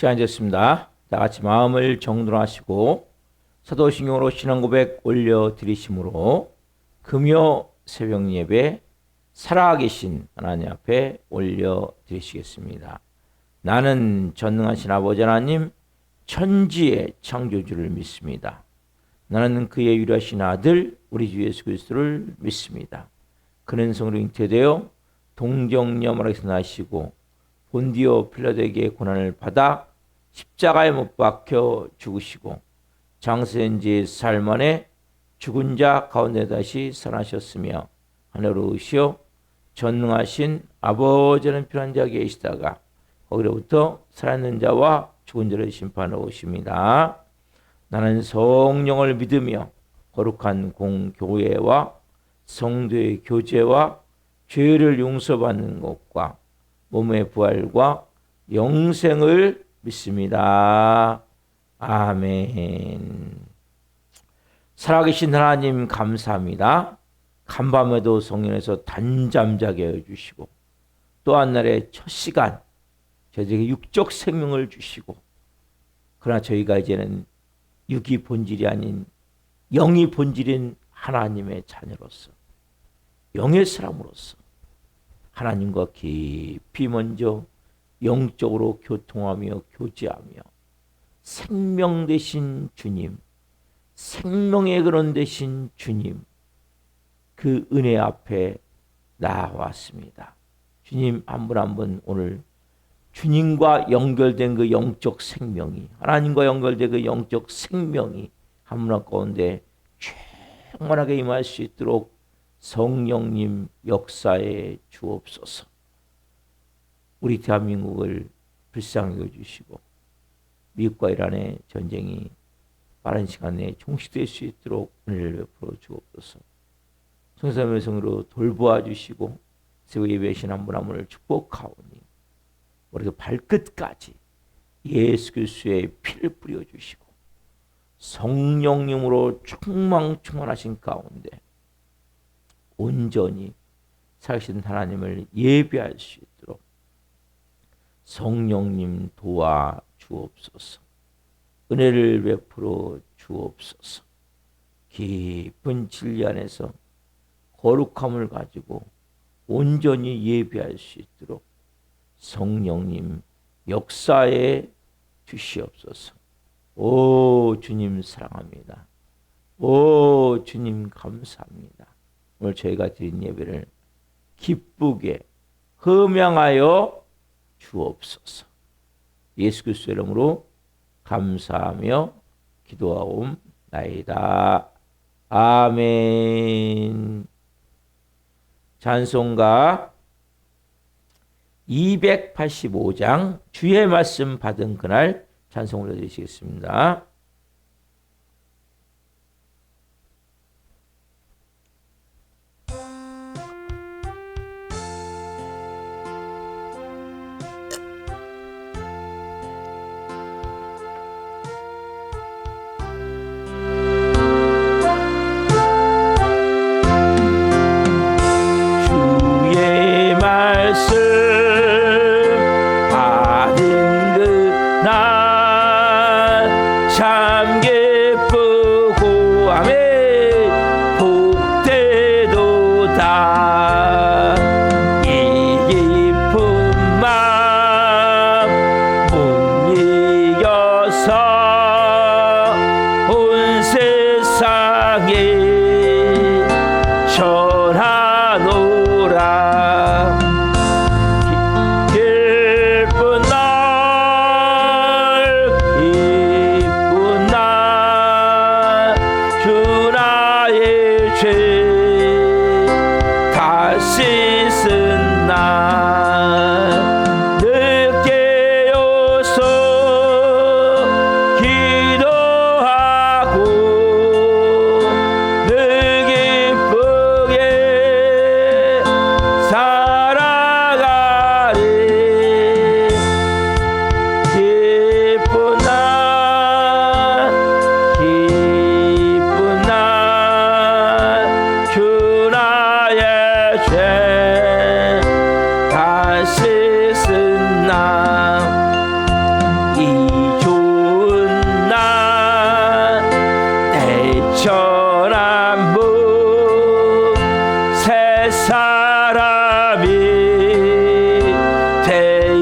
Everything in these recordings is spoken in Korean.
시간이 됐습니다. 다 같이 마음을 정돈하시고 사도신경으로 신앙고백 올려드리심으로 금요 새벽 예배 살아계신 하나님 앞에 올려드리시겠습니다. 나는 전능하신 아버지 하나님 천지의 창조주를 믿습니다. 나는 그의 유일하신 아들 우리 주 예수 그리스도를 믿습니다. 그는 성으로 잉태되어 동정녀마리아에서 나시고 본디오 필라도에게 고난을 받아 십자가에 못 박혀 죽으시고 장세한 지 사흘 만에 죽은 자 가운데 다시 살아나셨으며 하늘로 오시어 전능하신 아버지는 필요한 자 계시다가 거기로부터 살아있는 자와 죽은 자를 심판하러 오십니다. 나는 성령을 믿으며 거룩한 공교회와 성도의 교제와 죄를 용서받는 것과 몸의 부활과 영생을 믿습니다. 아멘. 살아계신 하나님 감사합니다. 간밤에도 성령에서 단잠 자게 해주시고 또 한 날의 첫 시간 저희에게 육적 생명을 주시고 그러나 저희가 이제는 육이 본질이 아닌 영이 본질인 하나님의 자녀로서 영의 사람으로서 하나님과 깊이 먼저 영적으로 교통하며 교제하며 생명 되신 주님, 생명의 근원 되신 주님, 그 은혜 앞에 나왔습니다. 주님 한 분 한 분 오늘 주님과 연결된 그 영적 생명이, 하나님과 연결된 그 영적 생명이 한 분 한 가운데 충만하게 임할 수 있도록 성령님 역사에 주옵소서. 우리 대한민국을 불쌍히 여주시고 미국과 이란의 전쟁이 빠른 시간 내에 종식될 수 있도록 은혜를 베풀어 주옵소서. 성삼의 성으로 돌보아 주시고 세우 예배신 한 분 한 분을 축복하오니 우리 발끝까지 예수 그리스도의 피를 뿌려 주시고 성령님으로 충만하신 가운데 온전히 살아계신 하나님을 예배할 수 있도록 성령님 도와 주옵소서. 은혜를 베풀어 주옵소서. 깊은 진리 안에서 거룩함을 가지고 온전히 예배할 수 있도록 성령님 역사에 주시옵소서. 오 주님 사랑합니다. 오 주님 감사합니다. 오늘 저희가 드린 예배를 기쁘게 흠양하여 주옵소서. 예수 그리스도의 이름으로 감사하며 기도하옵나이다. 아멘. 찬송가 285장 주의 말씀 받은 그날 찬송 올려드리시겠습니다.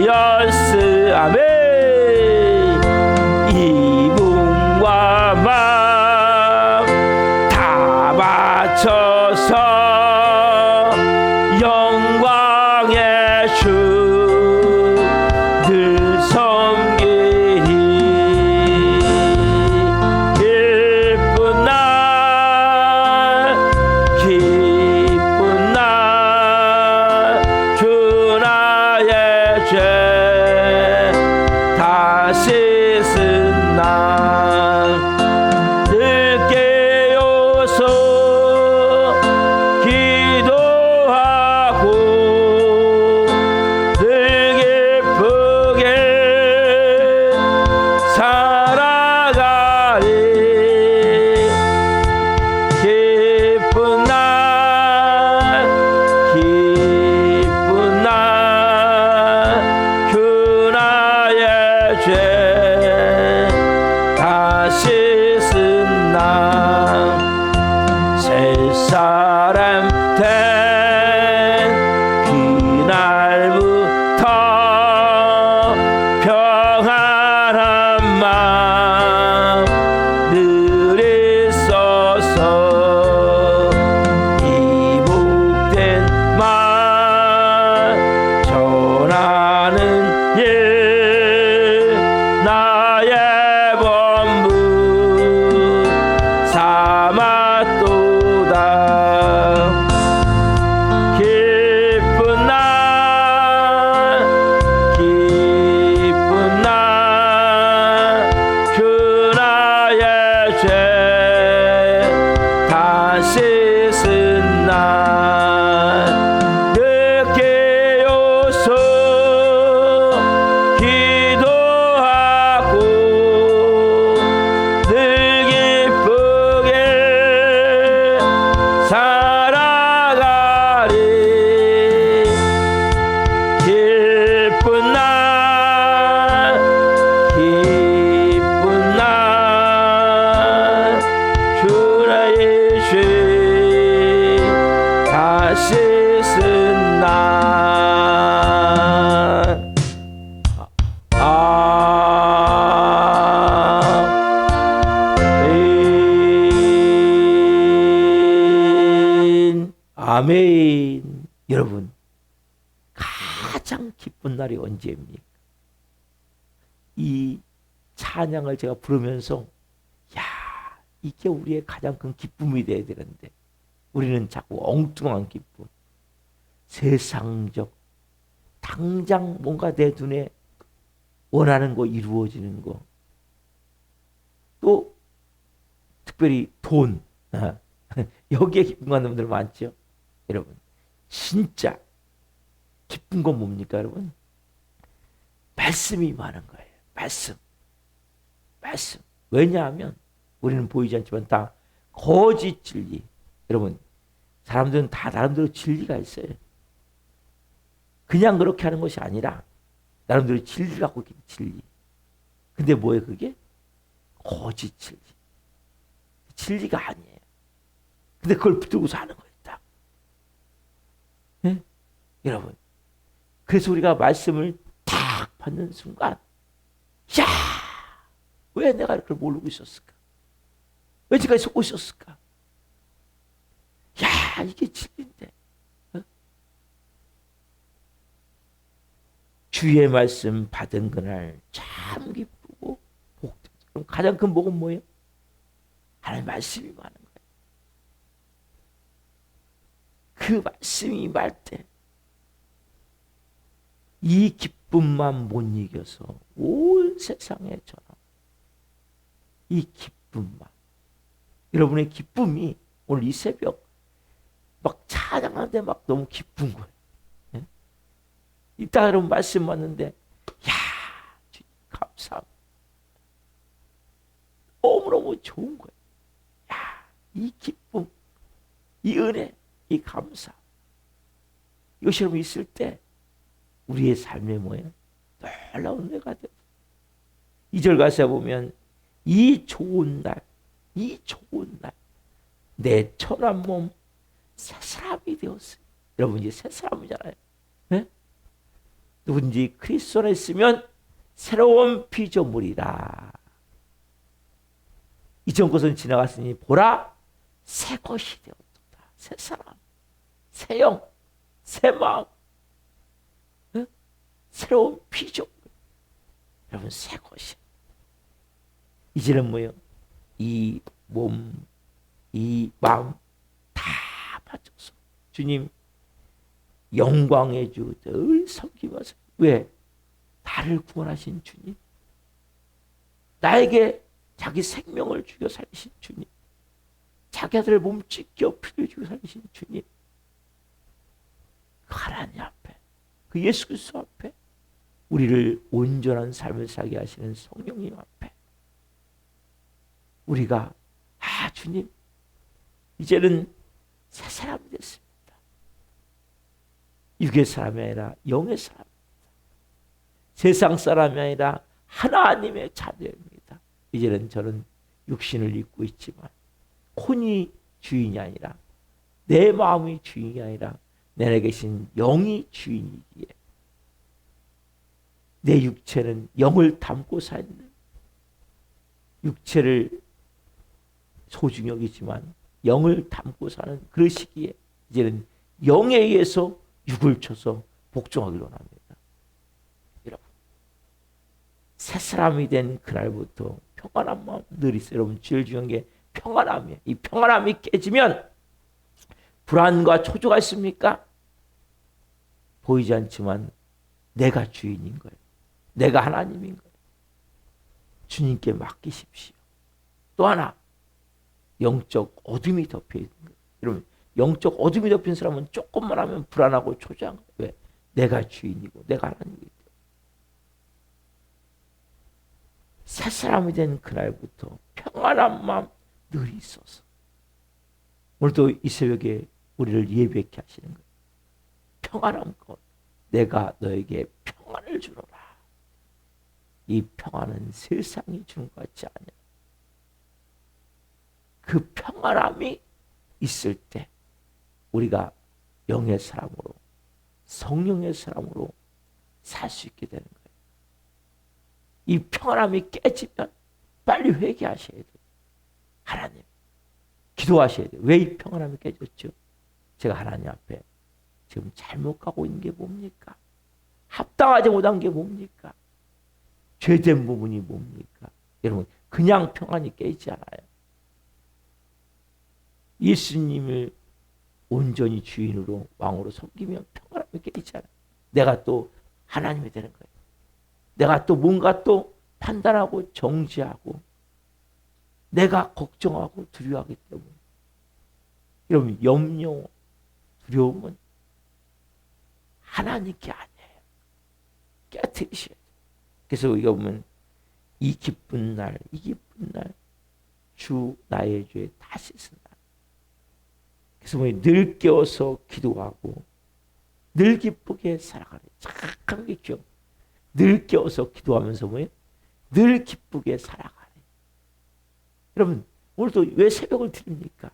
되었으 아멘. 이분과 마음 다 바쳐서 영광의 주 늘 섬기리. 기쁜 날 기쁜 날 주 나의 죄 다 씻은 날 늘 깨어서 기도하고 늘 기쁘게 살아가리. 기쁜 날 기쁜 날 주 나의 죄 다 씻은 날 새 사람 된 그날부터 평안한 마음 늘 있어서 이 복된 말 전하는 일 나의 본분 삼았도다. 기쁜 날 기쁜 날 주 나의 죄 다 씻은 날 늘 깨어서 기도하고 늘 기쁘게 살아가리. 기쁜 날 기쁜 날 주 나의 죄 다 씻은 날. 아멘. 아멘. 여러분, 가장 기쁜 날이 언제입니까? 이 찬양을 제가 부르면서 야, 이게 우리의 가장 큰 기쁨이 돼야 되는데 우리는 자꾸 엉뚱한 기쁨, 세상적, 당장 뭔가 내 눈에 원하는 거 이루어지는 거, 또 특별히 돈, 여기에 기쁨 갖는 분들 많죠. 여러분, 진짜 기쁜 건 뭡니까 여러분? 말씀이 많은 거예요. 말씀. 왜냐하면 우리는 보이지 않지만 다 거짓 진리. 여러분, 사람들은 다 나름대로 진리가 있어요. 그냥 그렇게 하는 것이 아니라 나름대로 진리 갖고 있기 진리. 근데 뭐예요 그게? 거짓 진리. 진리가 아니에요. 근데 그걸 붙들고 사는 거예요. 딱. 네? 여러분, 그래서 우리가 말씀을 딱 받는 순간, 야, 왜 내가 그걸 모르고 있었을까? 왜 제가 속고 있었을까? 야, 이게 진리인데. 어? 주의 말씀 받은 그날 참 기쁘고 복되죠. 그럼 가장 큰 복은 뭐예요? 하나님 말씀이 많은 거예요. 그 말씀이 말 때 이 기쁨만 못 이겨서 온 세상에 전하. 이 기쁨만. 여러분의 기쁨이 오늘 이 새벽 막 찬양하는데 막 너무 기쁜 거예요. 예? 이따 여러분 말씀 왔는데 야, 주님 감사합니다. 너무너무 좋은 거예요. 야, 이 기쁨, 이 은혜, 이 감사. 이것이 여러분 있을 때 우리의 삶에 뭐예요? 놀라운 은혜가 돼요. 2절 가서 보면 이 좋은 날, 내 천한 몸 새 사람이 되었어요. 여러분 이제 새 사람이잖아요. 네? 누군지 그리스도 안에 있으면 새로운 피조물이라. 이전 것은 지나갔으니 보라 새 것이 되었다. 새 사람, 새 영, 새 마음, 응? 새로운 피조물. 여러분 새 것이. 이제는 뭐예요? 이 몸, 이 마음 다 바쳐서 주님 영광의 주 늘 섬기면서. 왜? 나를 구원하신 주님, 나에게 자기 생명을 주겨 살리신 주님, 자기 아들 몸 찢겨 피를 주겨 살리신 주님, 그 하나님 앞에, 그 예수 그리스도 앞에, 우리를 온전한 삶을 살게 하시는 성령님 앞에 우리가 주님 이제는 새 사람이 됐습니다. 육의 사람이 아니라 영의 사람, 세상 사람이 아니라 하나님의 자녀입니다. 이제는 저는 육신을 입고 있지만 혼이 주인이 아니라, 내 마음이 주인이 아니라 내 안에 계신 영이 주인이기에 내 육체는 영을 담고 사는, 육체를 소중히 여기지만 영을 담고 사는 그 시기에 이제는 영에 의해서 육을 쳐서 복종하기로 합니다. 여러분 새 사람이 된 그날부터 평안한 마음 늘 있어요. 여러분 제일 중요한 게 평안함이에요. 이 평안함이 깨지면 불안과 초조가 있습니까? 보이지 않지만 내가 주인인 거예요. 내가 하나님인 거예요. 주님께 맡기십시오. 또 하나, 영적 어둠이 덮여 있는 거예요. 여러분 영적 어둠이 덮인 사람은 조금만 하면 불안하고 초조한 거예요. 왜? 내가 주인이고 내가 하나님이기 때문에. 새 사람이 된 그날부터 평안한 마음 늘 있어서 오늘도 이 새벽에 우리를 예배케 하시는 거예요. 평안한 것, 내가 너에게 평안을 주노라. 이 평안은 세상이 주는 것 같지 않아요. 그 평안함이 있을 때 우리가 영의 사람으로, 성령의 사람으로 살 수 있게 되는 거예요. 이 평안함이 깨지면 빨리 회개하셔야 돼요. 하나님, 기도하셔야 돼요. 왜 이 평안함이 깨졌죠? 제가 하나님 앞에 지금 잘못 가고 있는 게 뭡니까? 합당하지 못한 게 뭡니까? 죄된 부분이 뭡니까? 여러분 그냥 평안이 깨지지 않아요. 예수님을 온전히 주인으로 왕으로 섬기면 평안함이 깨지지 않아요. 내가 또 하나님이 되는 거예요. 내가 또 뭔가 또 판단하고 정지하고 내가 걱정하고 두려워하기 때문에. 여러분 염려, 두려움은 하나님께 아니에요. 깨뜨리셔야 돼요. 그래서 우리가 보면 이 기쁜 날, 이 기쁜 날, 주 나의 죄 다 씻은 날. 그래서 늘 깨어서 기도하고 늘 기쁘게 살아가는 착한 게 기억. 늘 깨어서 기도하면서 뭐예요? 늘 기쁘게 살아가네. 여러분 오늘도 왜 새벽을 드립니까?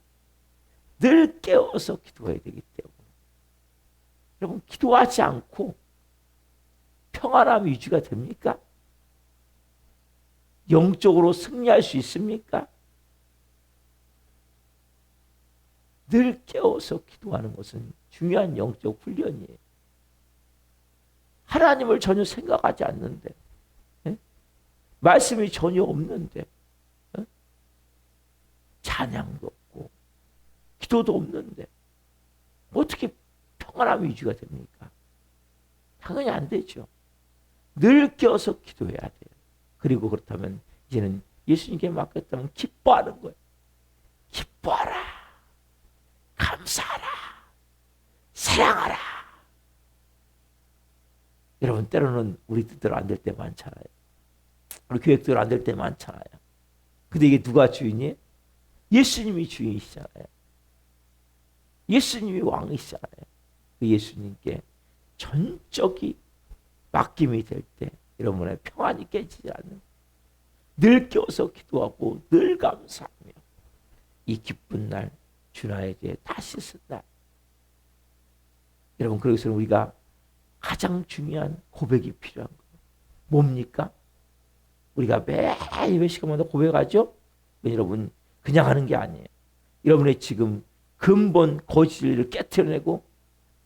늘 깨어서 기도해야 되기 때문에. 여러분 기도하지 않고 평안함 유지가 됩니까? 영적으로 승리할 수 있습니까? 늘 깨어서 기도하는 것은 중요한 영적 훈련이에요. 하나님을 전혀 생각하지 않는데, 말씀이 전혀 없는데, 찬양도 없고 기도도 없는데 어떻게 평안함이 유지가 됩니까? 당연히 안 되죠. 늘 깨어서 기도해야 돼요. 그리고 그렇다면 이제는 예수님께 맡겼다면 기뻐하는 거예요. 기뻐하라. 감사하라. 사랑하라. 여러분 때로는 우리 뜻대로 안 될 때 많잖아요. 우리 계획대로 안 될 때 많잖아요. 근데 이게 누가 주인이에요? 예수님이 주인이시잖아요. 예수님이 왕이시잖아요. 그 예수님께 전적이 맡김이 될 때 여러분의 평안이 깨지지 않는, 늘 깨어서 기도하고 늘 감사하며 이 기쁜 날, 주 나의 죄 다 씻은 날. 여러분 그래서 우리가 가장 중요한 고백이 필요한 거예요. 뭡니까? 우리가 매 예배 시간마다 고백하죠? 여러분 그냥 하는 게 아니에요. 여러분의 지금 근본 거짓을 깨트려내고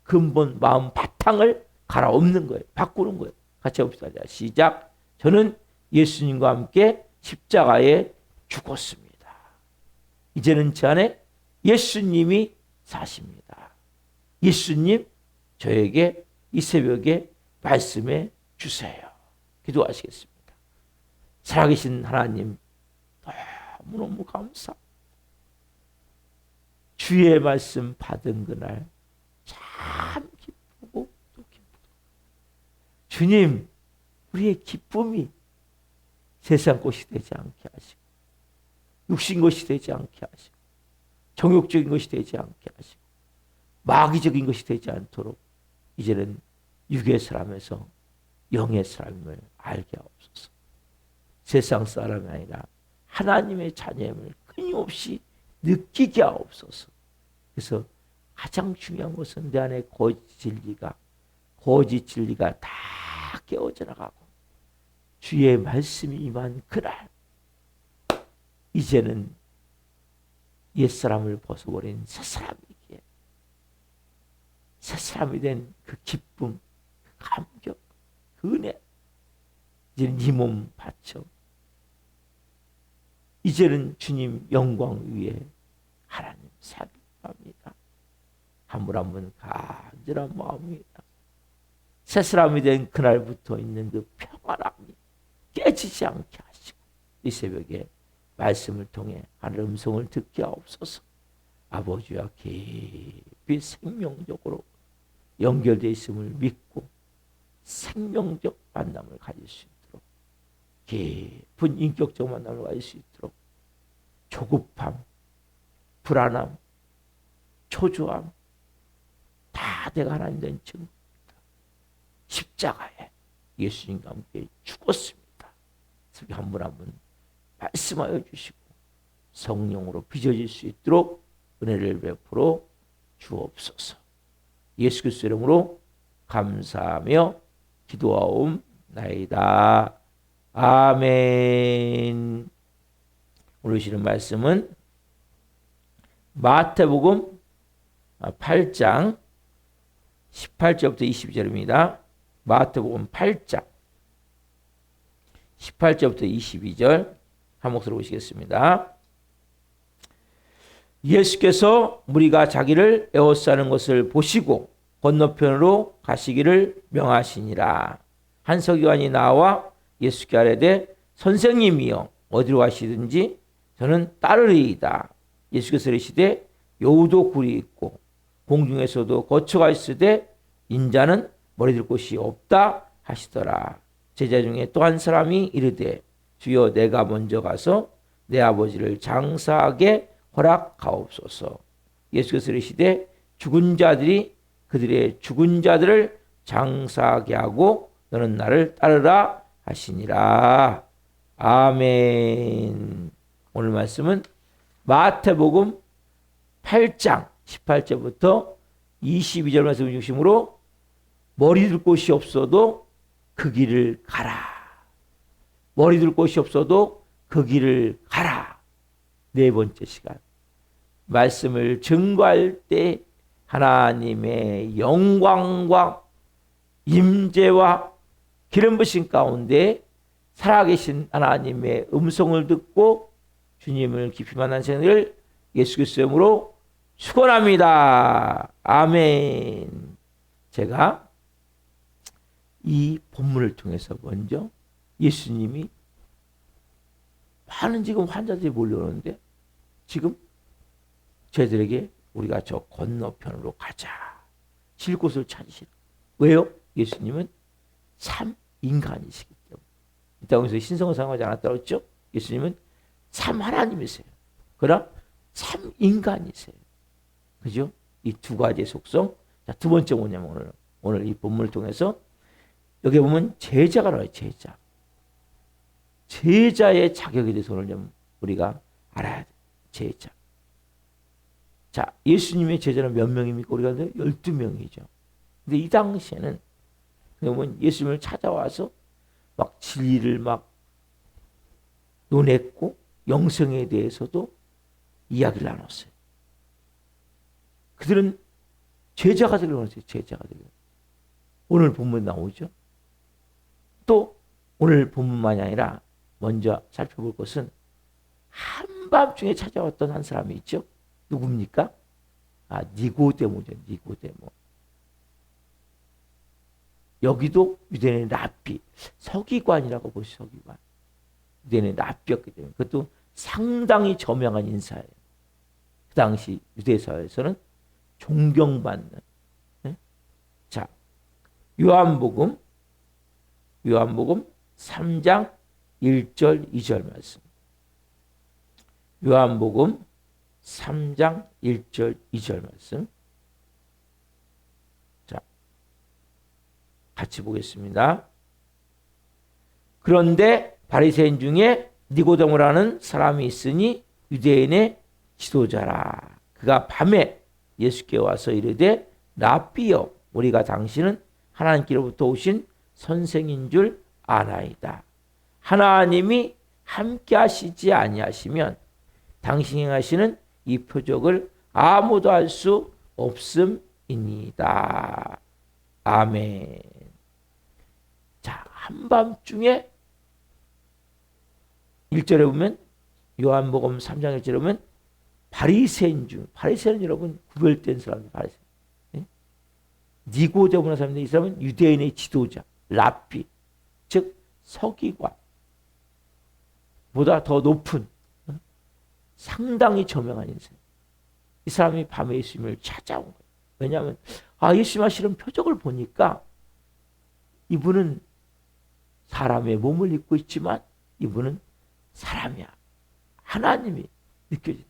근본 마음 바탕을 갈아엎는 거예요. 바꾸는 거예요. 같이 해봅시다. 시작. 저는 예수님과 함께 십자가에 죽었습니다. 이제는 제 안에 예수님이 사십니다. 예수님 저에게 이 새벽에 말씀해 주세요. 기도하시겠습니다. 살아계신 하나님 너무너무 감사합니다. 주의 말씀 받은 그날 참 기쁘고 또 기쁘고 주님 우리의 기쁨이 세상 것이 되지 않게 하시고 육신 것이 되지 않게 하시고 정욕적인 것이 되지 않게 하시고 마귀적인 것이 되지 않도록 이제는 육의 사람에서 영의 사람을 알게 하옵소서. 세상 사람이 아니라 하나님의 자녀임을 끊임없이 느끼게 하옵소서. 그래서 가장 중요한 것은 내 안에 거짓 진리가 다 깨어져 나가고 주의 말씀이 임한 그날 이제는 옛사람을 벗어버린 새사람이기에 새사람이 된 그 기쁨, 그 감격, 그 은혜 이제는 네 몸 바쳐 이제는 주님 영광 위에 하나님 사랑합니다. 한 분 한 분 간절한 마음입니다. 새사람이 된 그날부터 있는 그 평안함이 깨지지 않게 하시고 이 새벽에 말씀을 통해 하늘 음성을 듣게 하옵소서. 아버지와 깊이 생명적으로 연결되어 있음을 믿고 생명적 만남을 가질 수 있도록 깊은 인격적 만남을 가질 수 있도록 조급함, 불안함, 초조함 다 내가 하나님 된 증거입니다. 십자가에 예수님과 함께 죽었습니다. 한 분 한 분 말씀하여 주시고 성령으로 빚어질 수 있도록 은혜를 베풀어 주옵소서. 예수 그리스도 이름으로 감사하며 기도하옵나이다. 아멘. 오늘 주시는 말씀은 마태복음 8장 18절부터 22절입니다. 마태복음 8장 18절부터 22절 한 목소리로 보시겠습니다. 예수께서 무리가 자기를 에워싸는 것을 보시고 건너편으로 가시기를 명하시니라. 한 서기관이 나와 예수께 아뢰되 선생님이여 어디로 가시든지 저는 따르리이다. 예수께서 이르시되 여우도 굴이 있고 공중에서도 거처가 있으되 인자는 머리 들 곳이 없다 하시더라. 제자 중에 또 한 사람이 이르되 주여 내가 먼저 가서 내 아버지를 장사하게 허락하옵소서. 예수께서 이르시되 죽은 자들이 그들의 죽은 자들을 장사하게 하고 너는 나를 따르라 하시니라. 아멘. 오늘 말씀은 마태복음 8장 18절부터 22절 말씀을 중심으로 머리 둘 곳이 없어도 그 길을 가라. 머리 둘 곳이 없어도 그 길을 가라. 네 번째 시간. 말씀을 증거할 때 하나님의 영광과 임재와 기름 부으심 가운데 살아계신 하나님의 음성을 듣고 주님을 깊이 만난 생을 예수 그리스도의 이름으로 축원합니다. 아멘. 제가 이 본문을 통해서 먼저 예수님이 많은 지금 환자들이 몰려오는데 지금 저희들에게 우리가 저 건너편으로 가자. 쉴 곳을 찾으시라. 왜요? 예수님은 참 인간이시기 때문에. 이 땅에서 신성을 사용하지 않았다고 했죠? 예수님은 참 하나님이세요. 그러나 참 인간이세요. 그죠? 이 두 가지의 속성. 자, 두 번째 뭐냐면 오늘 이 본문을 통해서 여기 보면 제자가 나와요. 제자. 제자의 자격에 대해서 오늘 좀 우리가 알아야 돼요. 제자. 자, 예수님의 제자는 몇 명입니까? 우리가 12명이죠. 근데 이 당시에는 그러면 예수님을 찾아와서 막 진리를 막 논했고 영성에 대해서도 이야기를 나눴어요. 그들은 제자가 되려고 원했어요. 제자가 되려고. 오늘 본문 나오죠. 또 오늘 본문만이 아니라 먼저 살펴볼 것은 한밤중에 찾아왔던 한 사람이 있죠. 누굽니까? 니고데모죠. 니고데모. 여기도 유대인의 랍비, 서기관이라고 보시죠. 서기관. 유대인의 랍비였기 때문에 그것도 상당히 저명한 인사예요. 그 당시 유대 사회에서는 존경받는. 네? 자, 요한복음 3장 1절 2절 말씀. 요한복음 3장 1절 2절 말씀. 자, 같이 보겠습니다. 그런데 바리새인 중에 니고데모라는 사람이 있으니 유대인의 지도자라. 그가 밤에 예수께 와서 이르되 랍비여, 우리가 당신은 하나님께로부터 오신 선생인 줄 아나이다. 하나님이 함께 하시지 아니하시면 당신이 하시는 이 표적을 아무도 할 수 없음이니이다. 아멘. 자, 한밤중에 1절에 보면 요한복음 3장 1절에 보면 바리새인 중, 바리새인은 여러분 구별된 사람들, 바리새인. 네? 니고데모라는 사람인데 이 사람은 유대인의 지도자, 랍비, 즉 서기관 보다 더 높은 상당히 저명한 인생. 이 사람이 밤에 예수님을 찾아온 거예요. 왜냐하면 예수님 하시는 표적을 보니까 이분은 사람의 몸을 입고 있지만 이분은 사람이야. 하나님이 느껴지는.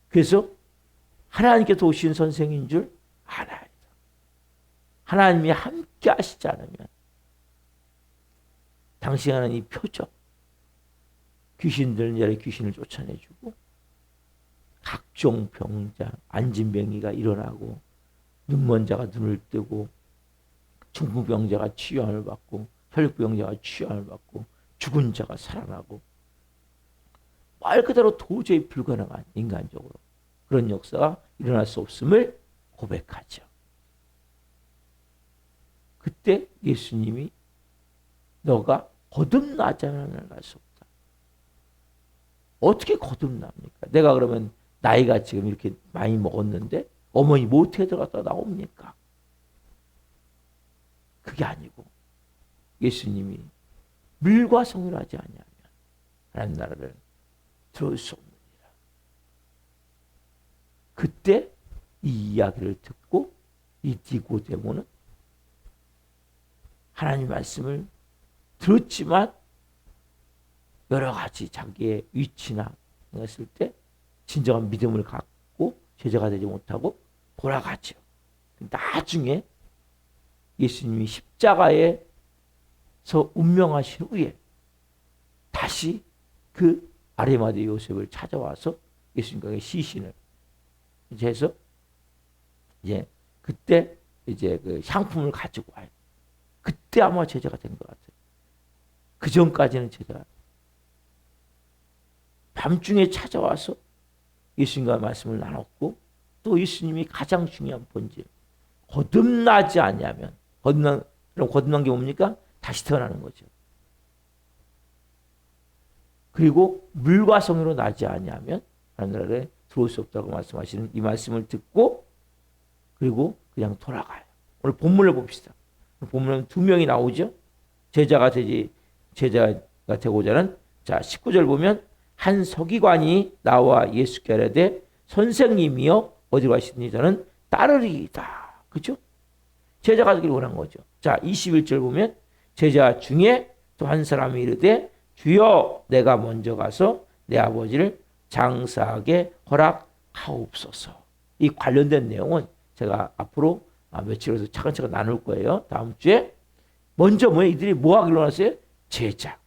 그래서 하나님께서 오신 선생인 줄 알아야 돼. 하나님이 함께 하시지 않으면 당신이 하는 이 표적, 귀신들은 이제 귀신을 쫓아내주고 각종 병자, 안진병이가 일어나고 눈먼 자가 눈을 뜨고 중풍병자가 치유함을 받고 혈육병자가 치유함을 받고 죽은 자가 살아나고 말 그대로 도저히 불가능한 인간적으로 그런 역사가 일어날 수 없음을 고백하죠. 그때 예수님이 너가 거듭나지 않으면 갈 수 없다. 어떻게 거듭납니까? 내가 그러면 나이가 지금 이렇게 많이 먹었는데 어머니 모태에 들어갔다 나옵니까? 그게 아니고 예수님이 물과 성을 하지 아니하면 하나님 나라를 들어올 수 없느니라. 그때 이 이야기를 듣고 이 니고데모는 하나님 말씀을 들었지만 여러 가지 자기의 위치나 했을 때 진정한 믿음을 갖고 제자가 되지 못하고 돌아가죠. 나중에 예수님이 십자가에서 운명하신 후에 다시 그 아리마대 요셉을 찾아와서 예수님과의 시신을 해서 이제 그때 이제 그 향품을 가지고 와요. 그때 아마 제자가 된 것 같아요. 그 전까지는 제자. 밤중에 찾아와서 예수님과 말씀을 나눴고 또 예수님이 가장 중요한 본질 거듭나지 않냐면 거듭난 게 뭡니까? 다시 태어나는 거죠. 그리고 물과 성으로 나지 않냐면 하늘나라에 들어올 수 없다고 말씀하시는 이 말씀을 듣고 그리고 그냥 돌아가요. 오늘 본문을 봅시다. 본문은 두 명이 나오죠. 제자가 되고자 하는. 자, 19절 보면 한 서기관이 나와 예수께 이르되 선생님이여 어디로 가시니 저는 따르리이다. 그렇죠? 제자가 되기를 원한 거죠. 자, 21절 보면 제자 중에 또 한 사람이 이르되 주여 내가 먼저 가서 내 아버지를 장사하게 허락하옵소서. 이 관련된 내용은 제가 앞으로 며칠에서 차근차근 나눌 거예요. 다음 주에. 먼저 이들이 뭐 하기로 원했어요? 제자.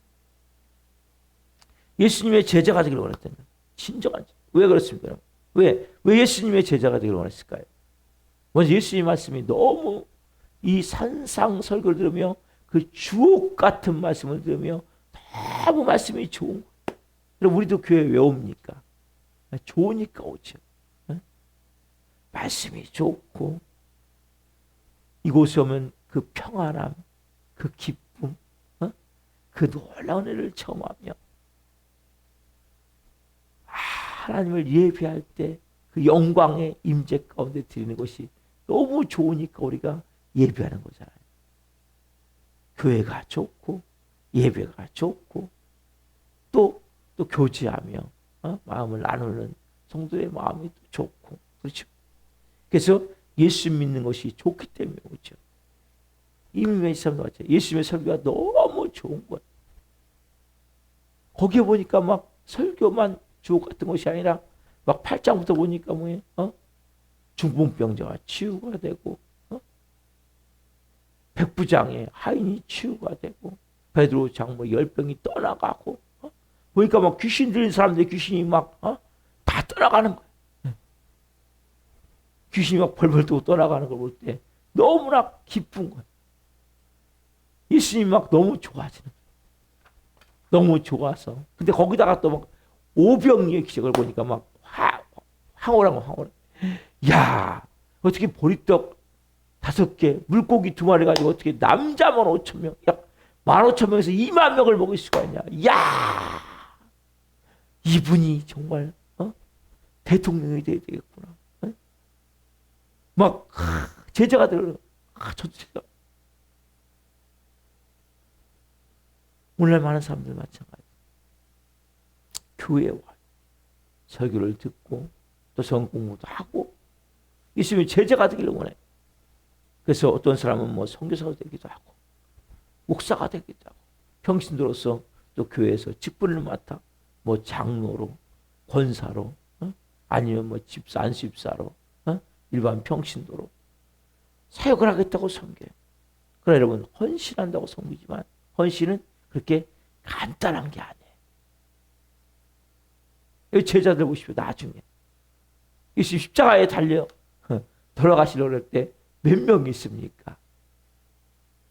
예수님의 제자가 되기를 원했다는 거예요. 진정한 제자. 왜 그렇습니까? 여러분? 왜 예수님의 제자가 되기를 원했을까요? 먼저 예수님 말씀이 너무 이 산상 설교를 들으며 그 주옥 같은 말씀을 들으며 너무 말씀이 좋은 거예요. 그럼 우리도 교회 왜 옵니까? 좋으니까 오죠. 말씀이 좋고 이곳에 오면 그 평안함, 그 기쁨, 그 놀라운 일을 경험하며 하나님을 예배할 때 그 영광의 임재 가운데 드리는 것이 너무 좋으니까 우리가 예배하는 거잖아요. 교회가 좋고 예배가 좋고 또 교제하며 마음을 나누는 성도의 마음이 좋고 그렇죠. 그래서 예수 믿는 것이 좋기 때문에 오죠. 이민의 사람도 같죠. 예수님의 설교가 너무 좋은 거예요. 거기에 보니까 막 설교만 주옥 같은 것이 아니라 막 8장부터 보니까 뭐예요? 중풍병자가 치유가 되고 백부장의 하인이 치유가 되고 베드로 장모 10병이 떠나가고 보니까 막 귀신 들린 사람들 귀신이 막 다 떠나가는 거예요. 귀신이 막 벌벌 떠고 떠나가는 걸 볼 때 너무나 기쁜 거예요. 예수님이 막 너무 좋아지는 거예요. 너무 좋아서. 근데 거기다가 또 막 오병이의 기적을 보니까 막 황홀한. 야, 어떻게 보리떡 5개, 물고기 2마리 가지고 어떻게 남자만 5,000명, 약 15,000명에서 20,000명을 먹일 수가 있냐. 야, 이분이 정말 대통령이 돼야 되겠구나. 막 제자가 들어. 저도 제자. 오늘날 많은 사람들 마찬가지. 교회에 와 설교를 듣고 또 성경 공부도 하고 있으면 제자가 되기를 원해. 그래서 어떤 사람은 뭐 선교사가 되기도 하고 목사가 되기도 하고 평신도로서 또 교회에서 직분을 맡아 뭐 장로로 권사로 아니면 뭐 집사 안수집사로 일반 평신도로 사역을 하겠다고 섬겨요. 그러나 여러분 헌신한다고 섬기지만 헌신은 그렇게 간단한 게 아니에요. 여기 제자들 보십시오. 나중에 예수 십자가에 달려 돌아가시려고 할 때 몇 명 있습니까?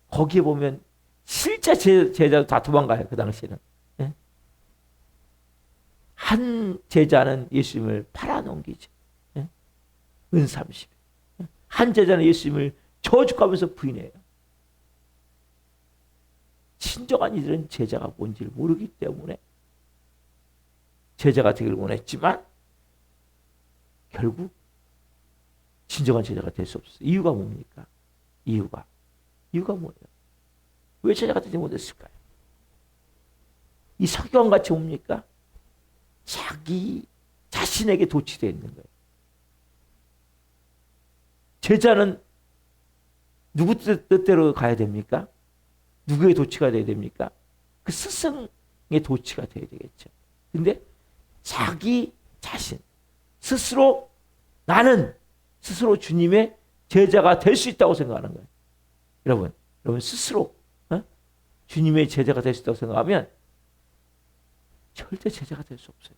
거기에 보면 실제 제자도 다 도망가요. 그 당시에는. 한 제자는 예수님을 팔아넘기죠. 은 30. 한 제자는 예수님을 저주하면서 부인해요. 진정한 이들은 제자가 뭔지를 모르기 때문에 제자가 되기를 원했지만 결국 진정한 제자가 될 수 없어요. 이유가 뭡니까? 이유가 뭐예요? 왜 제자가 되지 못했을까요? 이 석유왕같이 뭡니까? 자기 자신에게 도취되어 있는 거예요. 제자는 누구 뜻대로 가야 됩니까? 누구의 도취가 돼야 됩니까? 그 스승의 도취가 돼야 되겠죠. 근데 자기 자신 스스로 나는 스스로 주님의 제자가 될 수 있다고 생각하는 거예요. 여러분 스스로 주님의 제자가 될 수 있다고 생각하면 절대 제자가 될 수 없어요.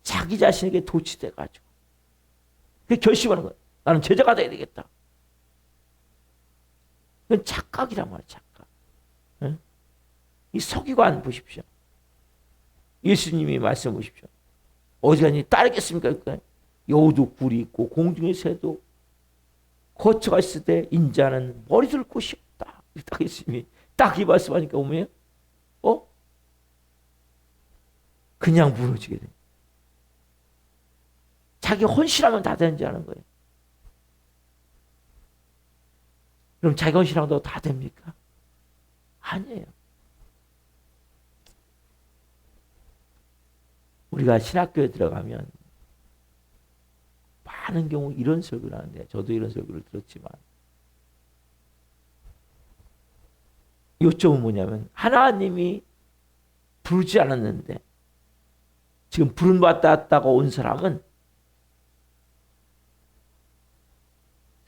자기 자신에게 도취돼가지고 그게 결심하는 거예요. 나는 제자가 돼야 되겠다. 그건 착각이란 말이에요. 착각. 이 서기관 보십시오. 예수님이 말씀 보십시오. 어디 가니 따르겠습니까? 그러니까 여우도 굴이 있고 공중의 새도 거처가 있을 때 인자는 머리 둘 곳이 없다. 딱 예수님이 딱 이 말씀하니까 오면 그냥 무너지게 돼. 자기 헌신하면 다 되는지 아는 거예요. 그럼 자기 헌신한다고 다 됩니까? 아니에요. 우리가 신학교에 들어가면 많은 경우 이런 설교를 하는데 저도 이런 설교를 들었지만 요점은 뭐냐면 하나님이 부르지 않았는데 지금 부름 받았다고 온 사람은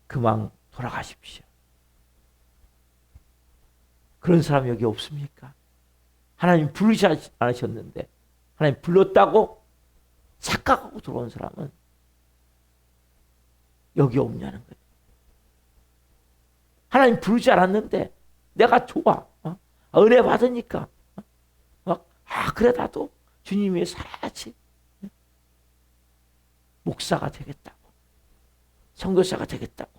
그만 돌아가십시오. 그런 사람 여기 없습니까? 하나님 부르지 않으셨는데 하나님 불렀다고 착각하고 들어온 사람은 여기 없냐는 거예요. 하나님 부르지 않았는데 내가 좋아. 은혜 받으니까. 그래 나도 주님 위해 살아야지. 목사가 되겠다고. 선교사가 되겠다고.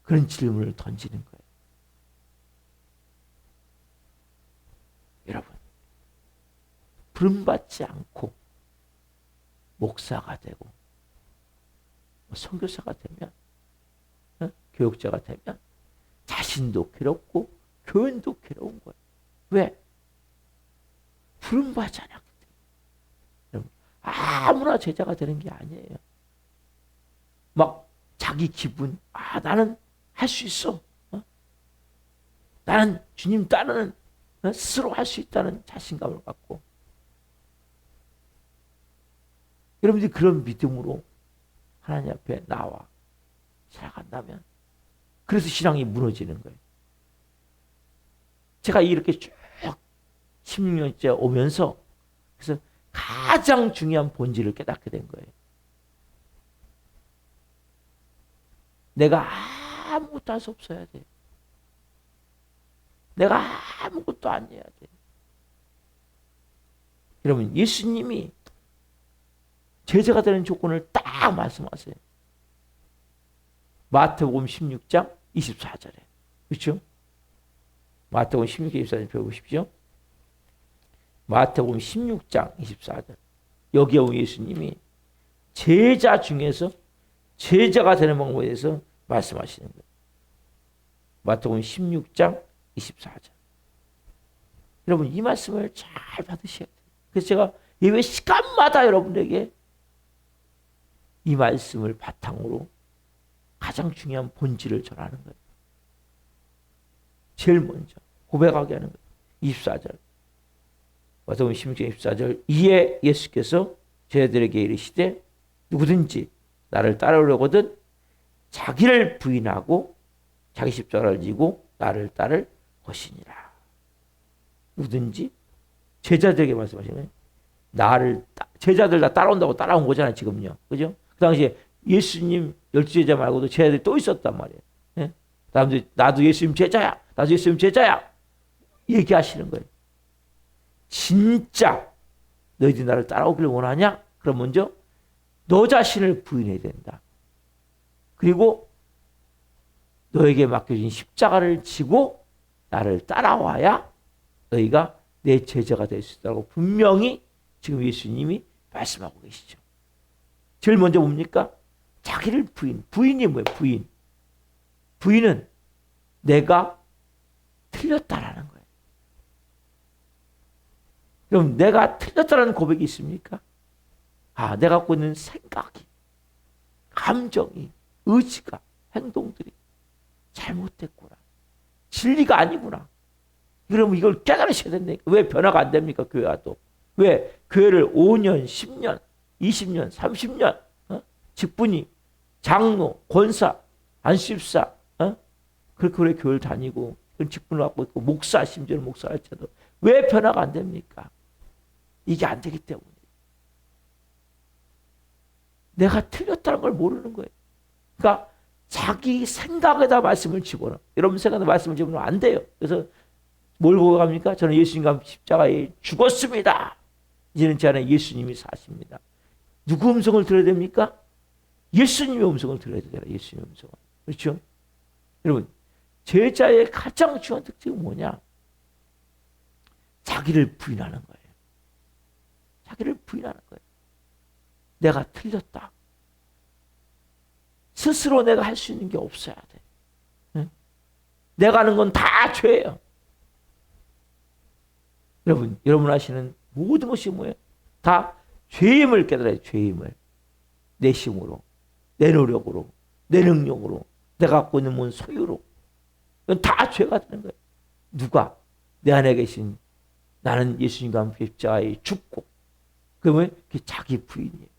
그런 질문을 던지는 거예요. 여러분, 부름받지 않고 목사가 되고 선교사가 되면, 교육자가 되면 자신도 괴롭고 교인도 괴로운 거예요. 왜? 부름받지 않았기 때문에. 아무나 제자가 되는 게 아니에요. 막 자기 기분, 나는 할 수 있어. 나는 주님 따르는, 스스로 할 수 있다는 자신감을 갖고. 여러분들이 그런 믿음으로 하나님 앞에 나와 살아간다면, 그래서 신앙이 무너지는 거예요. 제가 이렇게 쭉 16년째 오면서 그래서 가장 중요한 본질을 깨닫게 된 거예요. 내가 아무것도 할 수 없어야 돼. 내가 아무것도 안 해야 돼. 여러분, 예수님이 제자가 되는 조건을 딱 말씀하세요. 마태복음 16장 24절에. 그렇죠? 마태복음 16장 24절 배워보십시오. 마태복음 16장 24절. 여기에 오면 예수님이 제자 중에서 제자가 되는 방법에 대해서 말씀하시는 거예요. 마태복음 16장 24절. 여러분, 이 말씀을 잘 받으셔야 돼요. 그래서 제가 예배 시간마다 여러분에게 이 말씀을 바탕으로 가장 중요한 본질을 전하는 거예요. 제일 먼저 고백하게 하는 거예요. 24절. 마태복음 16장 24절. 이에 예수께서 제자들에게 이르시되 누구든지 나를 따르려거든 자기를 부인하고 자기 십자가를 지고 나를 따를 것이니라. 누구든지 제자들에게 말씀하시는 거예요. 제자들 다 따라온다고 따라온 거잖아요, 지금요. 그죠? 그 당시에 예수님 12제자 말고도 제자들이 또 있었단 말이에요. 예? 사람들이 나도 예수님 제자야. 나도 예수님 제자야. 얘기하시는 거예요. 진짜 너희들이 나를 따라오기를 원하냐? 그럼 먼저 너 자신을 부인해야 된다. 그리고 너에게 맡겨진 십자가를 지고 나를 따라와야 너희가 내 제자가 될 수 있다고 분명히 지금 예수님이 말씀하고 계시죠. 제일 먼저 뭡니까? 자기를 부인이 뭐예요? 부인은 내가 틀렸다라는 거예요. 그럼 내가 틀렸다라는 고백이 있습니까? 내가 갖고 있는 생각이, 감정이, 의지가, 행동들이 잘못됐구나. 진리가 아니구나. 그러면 이걸 깨달으셔야 된다니까. 왜 변화가 안 됩니까? 교회가 또. 왜 교회를 5년, 10년, 20년, 30년 직분이 장로, 권사, 안수집사 그렇게 오래 교회를 다니고 그런 직분을 갖고 있고 목사, 심지어는 목사를 해도 왜 변화가 안 됩니까? 이게 안 되기 때문에. 내가 틀렸다는 걸 모르는 거예요. 그러니까 자기 생각에다 말씀을 집어넣어. 여러분 생각에다 말씀을 집어넣으면 안 돼요. 그래서 뭘 보고 갑니까? 저는 예수님과 십자가에 죽었습니다. 이제는 제 안에 예수님이 사십니다. 누구 음성을 들어야 됩니까? 예수님의 음성을 들어야 되잖아요. 예수님의 음성을. 그렇죠? 여러분, 제자의 가장 중요한 특징은 뭐냐? 자기를 부인하는 거예요. 자기를 부인하는 거예요. 내가 틀렸다. 스스로 내가 할 수 있는 게 없어야 돼. 응? 내가 하는 건 다 죄예요. 여러분 하시는 모든 것이 뭐예요? 다 죄임을 깨달아요. 죄임을. 내 힘으로, 내 노력으로, 내 능력으로, 내가 갖고 있는 뭔 소유로. 이건 다 죄가 되는 거예요. 누가? 내 안에 계신 나는 예수님과 함께 십자가에 죽고. 그러면 그게 자기 부인이에요.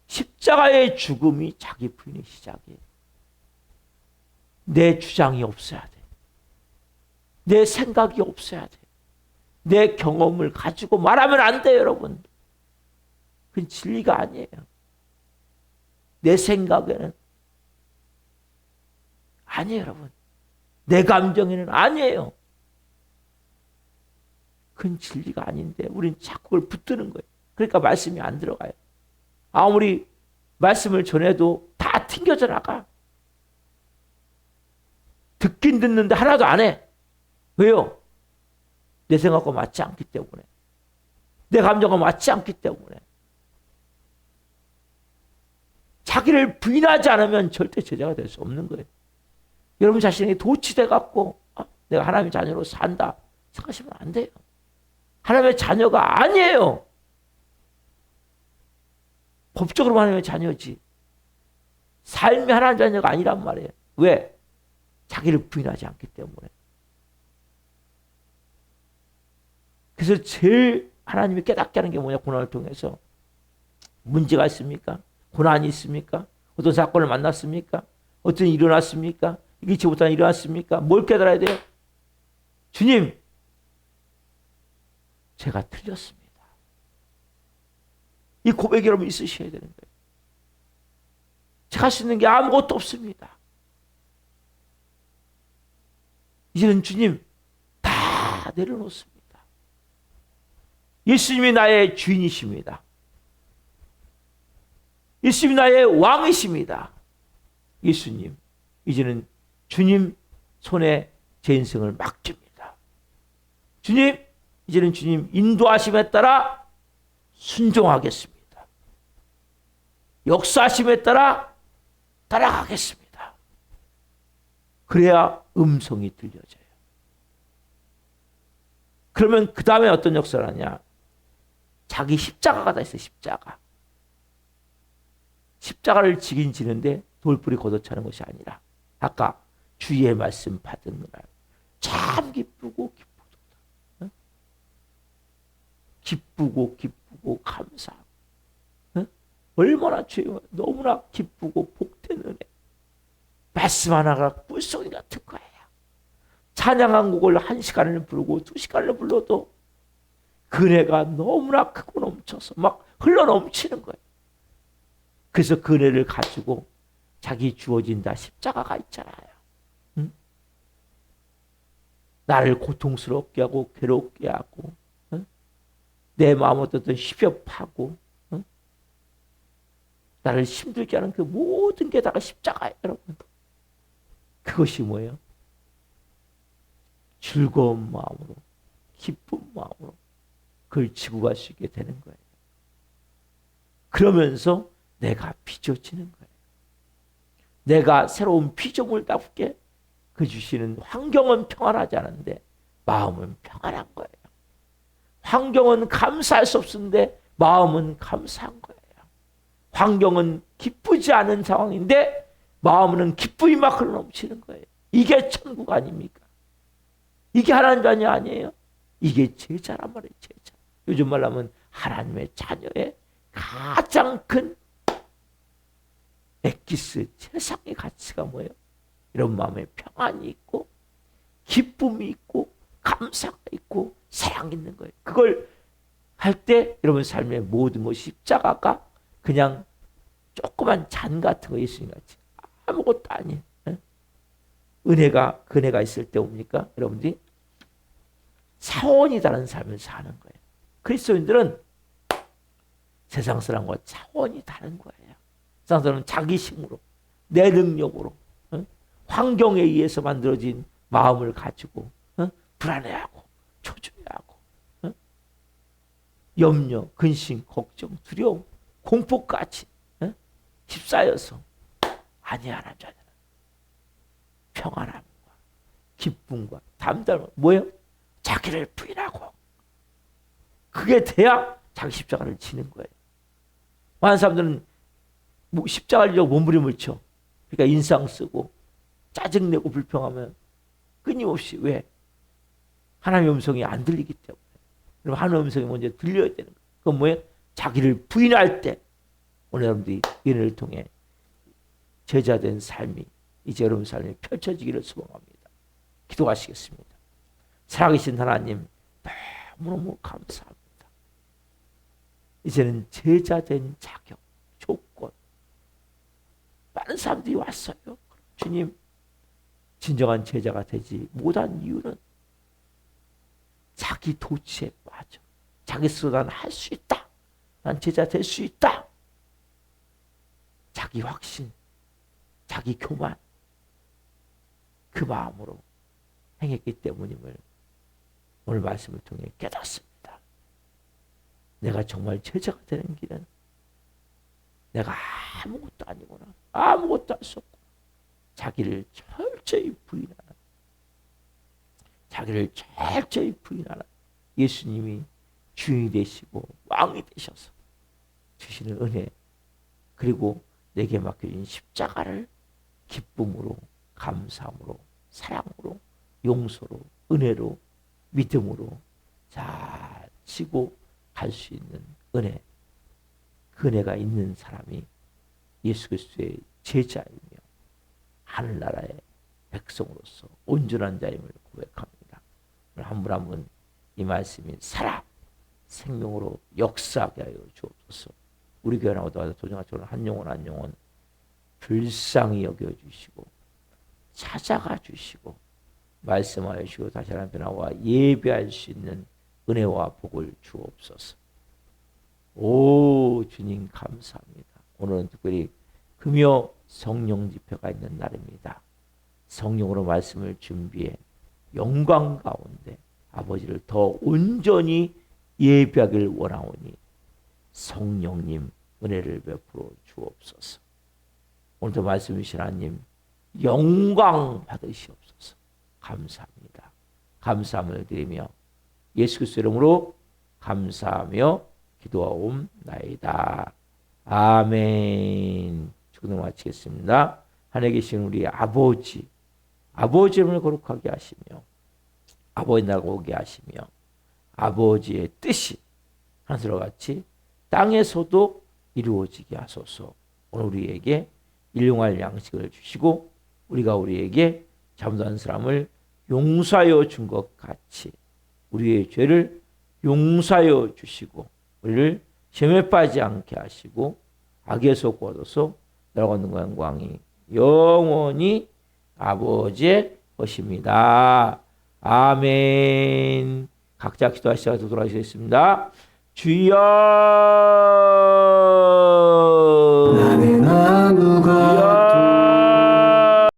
십자가의 죽음이 자기 부인의 시작이에요. 내 주장이 없어야 돼. 내 생각이 없어야 돼. 내 경험을 가지고 말하면 안 돼요, 여러분. 그건 진리가 아니에요. 내 생각에는 아니에요, 여러분. 내 감정에는 아니에요. 그건 진리가 아닌데 우린 자꾸 그걸 붙드는 거예요. 그러니까 말씀이 안 들어가요. 아무리 말씀을 전해도 다 튕겨져 나가. 듣긴 듣는데 하나도 안 해. 왜요? 내 생각과 맞지 않기 때문에. 내 감정과 맞지 않기 때문에. 자기를 부인하지 않으면 절대 제자가 될 수 없는 거예요. 여러분 자신이 도취돼 갖고 내가 하나님의 자녀로 산다 생각하시면 안 돼요. 하나님의 자녀가 아니에요. 법적으로 하나님의 자녀지. 삶이 하나님의 자녀가 아니란 말이에요. 왜? 자기를 부인하지 않기 때문에. 그래서 제일 하나님이 깨닫게 하는 게 뭐냐, 고난을 통해서. 문제가 있습니까? 고난이 있습니까? 어떤 사건을 만났습니까? 어떤 일이 일어났습니까? 이기지 못한 일이 일어났습니까? 뭘 깨달아야 돼요? 주님, 제가 틀렸습니다. 이 고백이 여러분 있으셔야 되는 거예요. 제가 할 수 있는 게 아무것도 없습니다. 이제는 주님 다 내려놓습니다. 예수님이 나의 주인이십니다. 예수님이 나의 왕이십니다. 예수님, 이제는 주님 손에 제 인생을 맡깁니다. 주님, 이제는 주님 인도하심에 따라 순종하겠습니다. 역사하심에 따라 따라가겠습니다. 그래야 음성이 들려져요. 그러면 그 다음에 어떤 역사를 하냐? 자기 십자가가 다 있어요. 십자가. 십자가를 지긴 지는데 돌뿌리 걷어차는 것이 아니라 아까 주의 말씀 받은 날 참 기쁘고 기쁘도다. 기쁘고 감사하고 얼마나 주의 너무나 기쁘고 복된 은혜. 말씀 하나가 꿀송이 같은 거예요. 찬양 한 곡을 1시간을 부르고 2시간을 불러도 그 은혜가 너무나 크고 넘쳐서 막 흘러넘치는 거예요. 그래서 그 은혜를 가지고 자기 주어진 다 십자가가 있잖아요. 응? 나를 고통스럽게 하고 괴롭게 하고 응? 내 마음 어떤 휘협하고 응? 나를 힘들게 하는 그 모든 게 다가 십자가예요, 여러분. 그것이 뭐예요? 즐거운 마음으로, 기쁜 마음으로 그걸 지고 갈 수 있게 되는 거예요. 그러면서 내가 빚어지는 거예요. 내가 새로운 피조물답게 그 주시는 환경은 평안하지 않은데 마음은 평안한 거예요. 환경은 감사할 수 없는데 마음은 감사한 거예요. 환경은 기쁘지 않은 상황인데 마음은 기쁨이 막 흘러넘치는 거예요. 이게 천국 아닙니까? 이게 하나님 자녀 아니에요? 이게 제자란 말이에요. 제자. 요즘 말로 하면 하나님의 자녀의 가장 큰 엑기스, 세상의 가치가 뭐예요? 이런 마음에 평안이 있고 기쁨이 있고 감사가 있고 사랑이 있는 거예요. 그걸 할 때 여러분 삶의 모든 것이 십자가가 그냥 조그만 잔 같은 거 예수님 같이 아무것도 아니에요. 은혜가 그 은혜가 있을 때 옵니까? 여러분들이 차원이 다른 삶을 사는 거예요. 그리스도인들은 세상 사람과 차원이 다른 거예요. 세상 사람은 자기 힘으로 내 능력으로 환경에 의해서 만들어진 마음을 가지고 불안해하고 초조해하고 염려, 근심, 걱정, 두려움, 공포까지 휩싸여서 아니야. 하나님 자녀는 평안함과 기쁨과 담담함 뭐예요? 자기를 부인하고 그게 돼야 자기 십자가를 지는 거예요. 많은 사람들은 십자가를 지려고 몸부림을 쳐. 그러니까 인상 쓰고 짜증내고 불평하면 끊임없이 왜? 하나님의 음성이 안 들리기 때문에. 그럼 하나님의 음성이 먼저 들려야 되는 거예요. 그건 뭐예요? 자기를 부인할 때 오늘 여러분들이 은혜를 통해 제자된 삶이 이제 여러분 삶에 펼쳐지기를 소망합니다. 기도하시겠습니다. 살아계신 하나님 너무너무 감사합니다. 이제는 제자된 자격, 조건 많은 사람들이 왔어요. 주님 진정한 제자가 되지 못한 이유는 자기 도취에 빠져. 자기 스스로 난 할 수 있다. 난 제자 될 수 있다. 자기 확신, 자기 교만, 그 마음으로 행했기 때문임을 오늘 말씀을 통해 깨닫습니다. 내가 정말 제자가 되는 길은 내가 아무것도 아니구나. 아무것도 할 수 없구나. 자기를 철저히 부인하는, 자기를 철저히 부인하는 예수님이 주인이 되시고 왕이 되셔서 주시는 은혜, 그리고 내게 맡겨진 십자가를 기쁨으로, 감사함으로, 사랑으로, 용서로, 은혜로, 믿음으로 잘 지고 갈 수 있는 은혜, 그 은혜가 있는 사람이 예수 그리스도의 제자이며 하늘나라의 백성으로서 온전한 자임을 고백합니다. 한 분 한 분 이 말씀이 살아 생명으로 역사하게 하여 주옵소서. 우리 교회 나오다가 도전하처럼 한 영혼 한 영혼 불쌍히 여겨주시고 찾아가 주시고 말씀하여 주시고 다시 하나님 나와 예배할 수 있는 은혜와 복을 주옵소서. 오 주님 감사합니다. 오늘은 특별히 금요 성령 집회가 있는 날입니다. 성령으로 말씀을 준비해 영광 가운데 아버지를 더 온전히 예배하길 원하오니 성령님 은혜를 베풀어 주옵소서. 오늘도 말씀 주신 하나님 영광 받으시옵소서. 감사합니다. 감사함을 드리며 예수 그리스도 이름으로 감사하며 기도하옵나이다. 아멘. 축도 마치겠습니다. 하늘에 계신 우리 아버지, 아버지 이름을 거룩하게 하시며 아버지 나라가 오게 하시며 아버지의 뜻이 하늘과 같이 땅에서도 이루어지게 하소서. 오늘 우리에게 일용할 양식을 주시고 우리가 우리에게 잘못한 사람을 용서하여 준 것 같이 우리의 죄를 용서하여 주시고 우리를 시험에 빠지지 않게 하시고 악에서 구하소서. 나라가 있는 영광이 영원히 아버지의 것입니다. 아멘. 각자 기도하시다가 돌아가시겠습니다. 주여